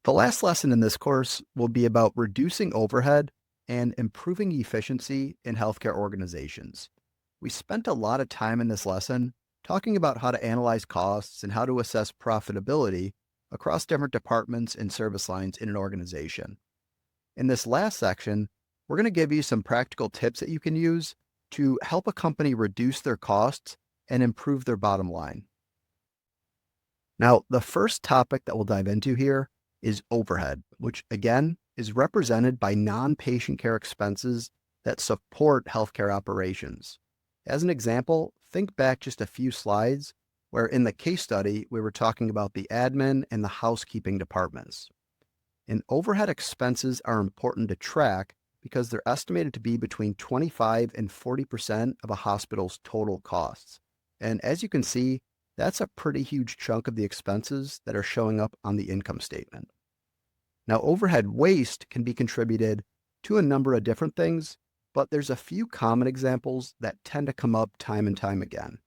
The last lesson in this course will be about reducing overhead and improving efficiency in healthcare organizations. We spent a lot of time in this lesson talking about how to analyze costs and how to assess profitability across different departments and service lines in an organization. In this last section, we're going to give you some practical tips that you can use to help a company reduce their costs and improve their bottom line. Now, the first topic that we'll dive into here is overhead, which again is represented by non-patient care expenses that support healthcare operations. As an example, think back just a few slides where in the case study, we were talking about the admin and the housekeeping departments. And overhead expenses are important to track because they're estimated to be between 25 and 40% of a hospital's total costs. And as you can see, that's a pretty huge chunk of the expenses that are showing up on the income statement. Now, overhead waste can be contributed to a number of different things, but there's a few common examples that tend to come up time and time again.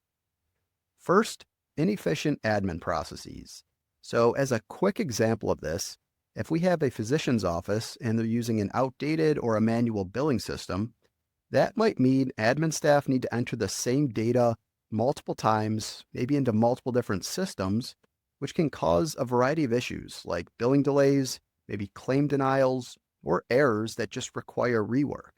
First, inefficient admin processes. So as a quick example of this, if we have a physician's office and they're using an outdated or a manual billing system, that might mean admin staff need to enter the same data multiple times, maybe into multiple different systems, which can cause a variety of issues like billing delays, maybe claim denials, or errors that just require rework.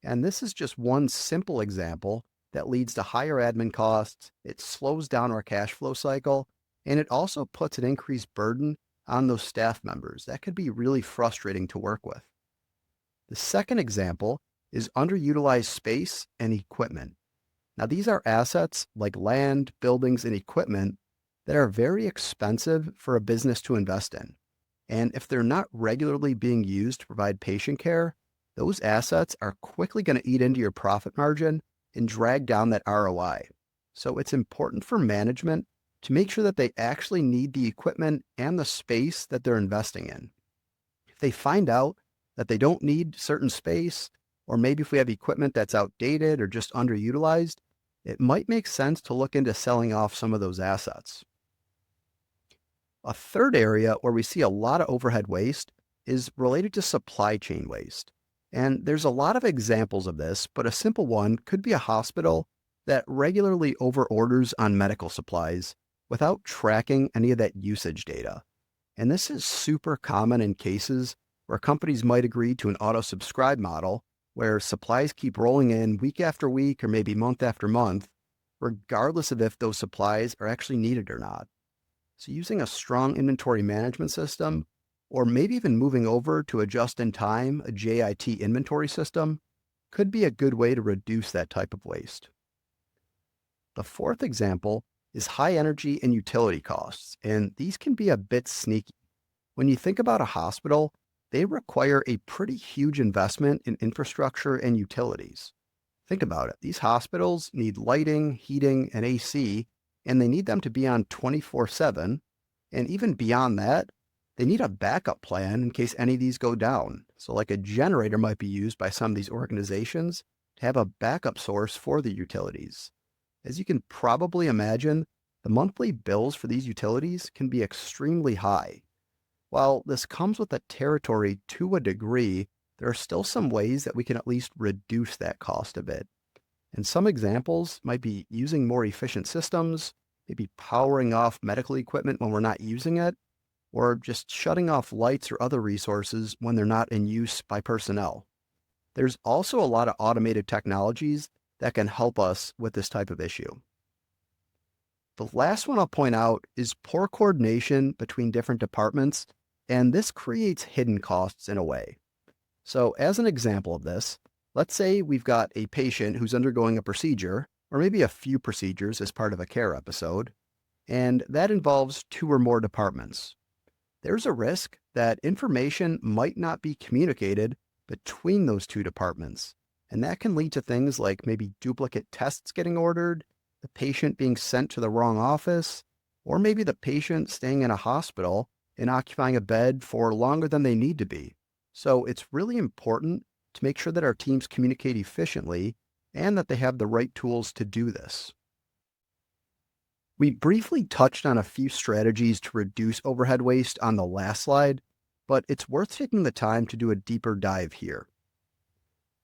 And this is just one simple example that leads to higher admin costs, it slows down our cash flow cycle, and it also puts an increased burden on those staff members. That could be really frustrating to work with. The second example is underutilized space and equipment. Now, these are assets like land, buildings, and equipment that are very expensive for a business to invest in. And if they're not regularly being used to provide patient care, those assets are quickly going to eat into your profit margin and drag down that ROI. So it's important for management to make sure that they actually need the equipment and the space that they're investing in. If they find out that they don't need certain space, or maybe if we have equipment that's outdated or just underutilized, it might make sense to look into selling off some of those assets. A third area where we see a lot of overhead waste is related to supply chain waste. And there's a lot of examples of this, but a simple one could be a hospital that regularly overorders on medical supplies without tracking any of that usage data. And this is super common in cases where companies might agree to an auto-subscribe model where supplies keep rolling in week after week or maybe month after month, regardless of if those supplies are actually needed or not. So using a strong inventory management system, or maybe even moving over to a just-in-time, a JIT inventory system, could be a good way to reduce that type of waste. The fourth example is high energy and utility costs, and these can be a bit sneaky. When you think about a hospital, they require a pretty huge investment in infrastructure and utilities. Think about it. These hospitals need lighting, heating, and AC, and they need them to be on 24/7. And even beyond that, they need a backup plan in case any of these go down. So like a generator might be used by some of these organizations to have a backup source for the utilities. As you can probably imagine, the monthly bills for these utilities can be extremely high. While this comes with the territory to a degree, there are still some ways that we can at least reduce that cost a bit. And some examples might be using more efficient systems, maybe powering off medical equipment when we're not using it, or just shutting off lights or other resources when they're not in use by personnel. There's also a lot of automated technologies that can help us with this type of issue. The last one I'll point out is poor coordination between different departments, and this creates hidden costs in a way. So as an example of this, let's say we've got a patient who's undergoing a procedure, or maybe a few procedures as part of a care episode, and that involves 2 or more departments. There's a risk that information might not be communicated between those 2 departments, and that can lead to things like maybe duplicate tests getting ordered, the patient being sent to the wrong office, or maybe the patient staying in a hospital and occupying a bed for longer than they need to be. So it's really important to make sure that our teams communicate efficiently and that they have the right tools to do this. We briefly touched on a few strategies to reduce overhead waste on the last slide, but it's worth taking the time to do a deeper dive here.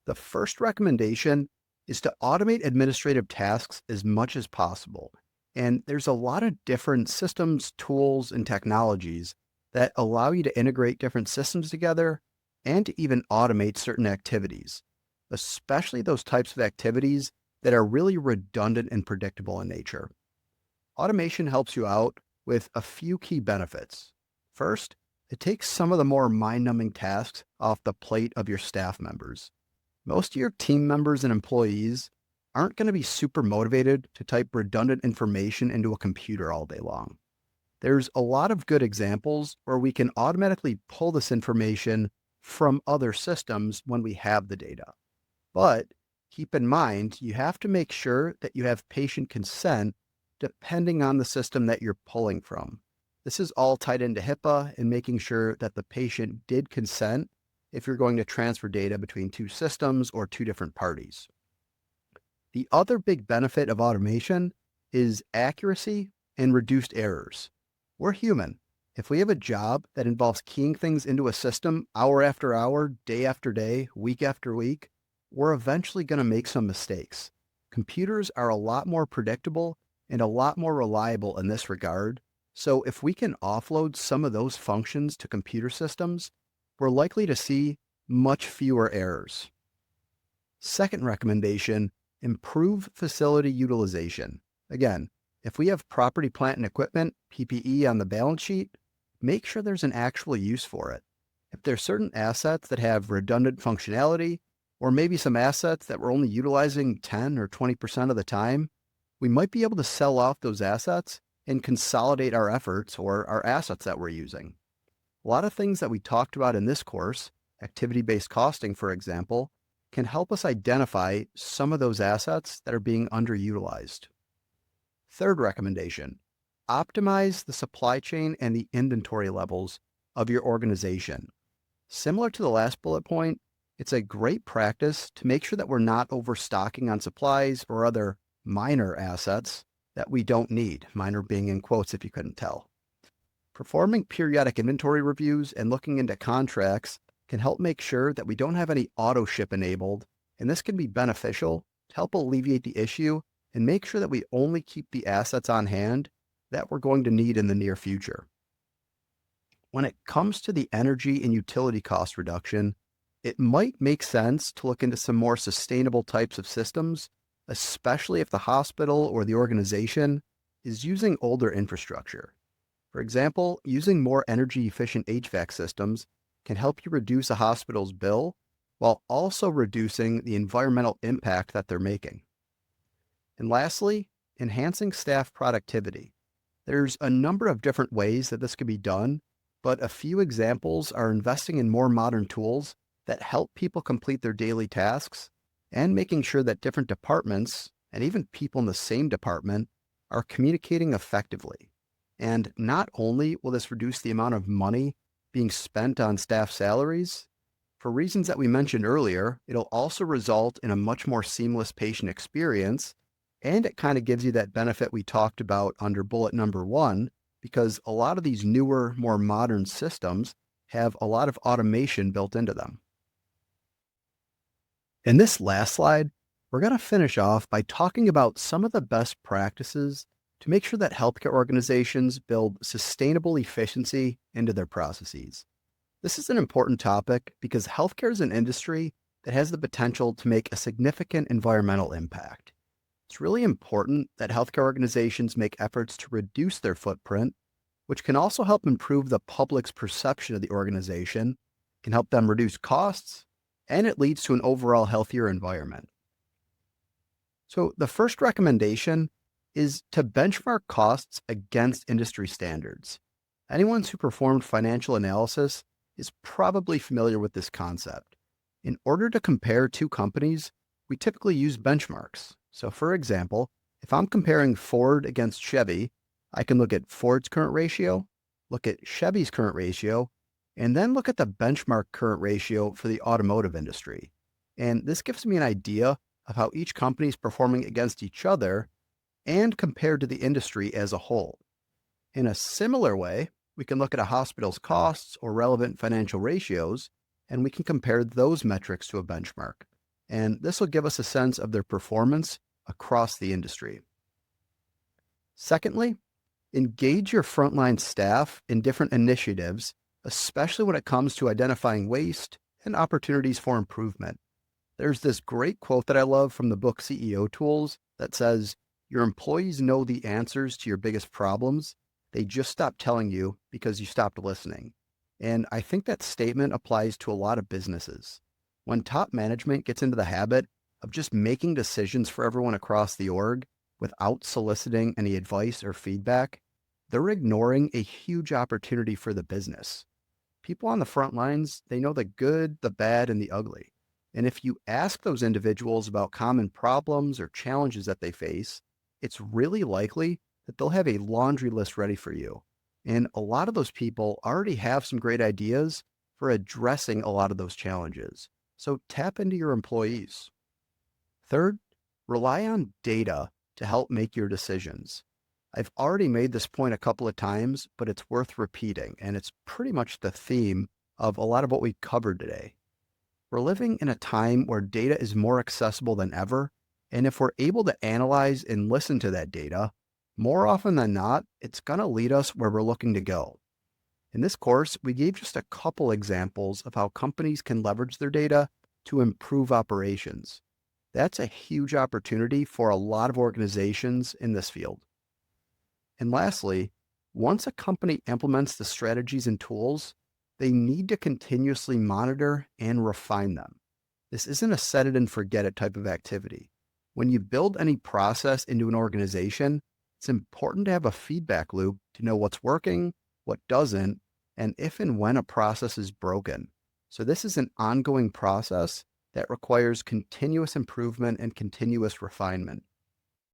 The first recommendation is to automate administrative tasks as much as possible. And there's a lot of different systems, tools, and technologies that allow you to integrate different systems together and to even automate certain activities, especially those types of activities that are really redundant and predictable in nature. Automation helps you out with a few key benefits. First, it takes some of the more mind-numbing tasks off the plate of your staff members. Most of your team members and employees aren't going to be super motivated to type redundant information into a computer all day long. There's a lot of good examples where we can automatically pull this information from other systems when we have the data. But keep in mind, you have to make sure that you have patient consent depending on the system that you're pulling from. This is all tied into HIPAA and making sure that the patient did consent if you're going to transfer data between two systems or two different parties. The other big benefit of automation is accuracy and reduced errors. We're human. If we have a job that involves keying things into a system hour after hour, day after day, week after week, we're eventually going to make some mistakes. Computers are a lot more predictable and a lot more reliable in this regard. So if we can offload some of those functions to computer systems, we're likely to see much fewer errors. Second recommendation, improve facility utilization. Again, if we have property, plant, and equipment, PPE, on the balance sheet, make sure there's an actual use for it. If there's certain assets that have redundant functionality, or maybe some assets that we're only utilizing 10 or 20% of the time, we might be able to sell off those assets and consolidate our efforts or our assets that we're using. A lot of things that we talked about in this course, activity-based costing, for example, can help us identify some of those assets that are being underutilized. Third recommendation, optimize the supply chain and the inventory levels of your organization. Similar to the last bullet point, it's a great practice to make sure that we're not overstocking on supplies or other minor assets that we don't need, minor being in quotes if you couldn't tell. Performing periodic inventory reviews and looking into contracts can help make sure that we don't have any auto ship enabled, and this can be beneficial to help alleviate the issue and make sure that we only keep the assets on hand that we're going to need in the near future. When it comes to the energy and utility cost reduction, it might make sense to look into some more sustainable types of systems, especially if the hospital or the organization is using older infrastructure. For example, using more energy-efficient HVAC systems can help you reduce a hospital's bill while also reducing the environmental impact that they're making. And lastly, enhancing staff productivity. There's a number of different ways that this could be done, but a few examples are investing in more modern tools that help people complete their daily tasks and making sure that different departments and even people in the same department are communicating effectively. And not only will this reduce the amount of money being spent on staff salaries, for reasons that we mentioned earlier, it'll also result in a much more seamless patient experience, and it kind of gives you that benefit we talked about under bullet number 1, because a lot of these newer, more modern systems have a lot of automation built into them. In this last slide, we're going to finish off by talking about some of the best practices to make sure that healthcare organizations build sustainable efficiency into their processes. This is an important topic because healthcare is an industry that has the potential to make a significant environmental impact. It's really important that healthcare organizations make efforts to reduce their footprint, which can also help improve the public's perception of the organization, can help them reduce costs, and it leads to an overall healthier environment. So the first recommendation is to benchmark costs against industry standards. Anyone who performed financial analysis is probably familiar with this concept. In order to compare two companies, we typically use benchmarks. So for example, if I'm comparing Ford against Chevy, I can look at Ford's current ratio, look at Chevy's current ratio, and then look at the benchmark current ratio for the automotive industry. And this gives me an idea of how each company is performing against each other and compared to the industry as a whole. In a similar way, we can look at a hospital's costs or relevant financial ratios, and we can compare those metrics to a benchmark. And this will give us a sense of their performance across the industry. Secondly, engage your frontline staff in different initiatives, especially when it comes to identifying waste and opportunities for improvement. There's this great quote that I love from the book CEO Tools that says, "Your employees know the answers to your biggest problems. They just stopped telling you because you stopped listening." And I think that statement applies to a lot of businesses. When top management gets into the habit of just making decisions for everyone across the org without soliciting any advice or feedback, they're ignoring a huge opportunity for the business. People on the front lines, they know the good, the bad, and the ugly. And if you ask those individuals about common problems or challenges that they face, it's really likely that they'll have a laundry list ready for you. And a lot of those people already have some great ideas for addressing a lot of those challenges. So tap into your employees. Third, rely on data to help make your decisions. I've already made this point a couple of times, but it's worth repeating, and it's pretty much the theme of a lot of what we've covered today. We're living in a time where data is more accessible than ever, and if we're able to analyze and listen to that data, more often than not, it's going to lead us where we're looking to go. In this course, we gave just a couple examples of how companies can leverage their data to improve operations. That's a huge opportunity for a lot of organizations in this field. And lastly, once a company implements the strategies and tools, they need to continuously monitor and refine them. This isn't a set it and forget it type of activity. When you build any process into an organization, it's important to have a feedback loop to know what's working, what doesn't, and if and when a process is broken. So this is an ongoing process that requires continuous improvement and continuous refinement.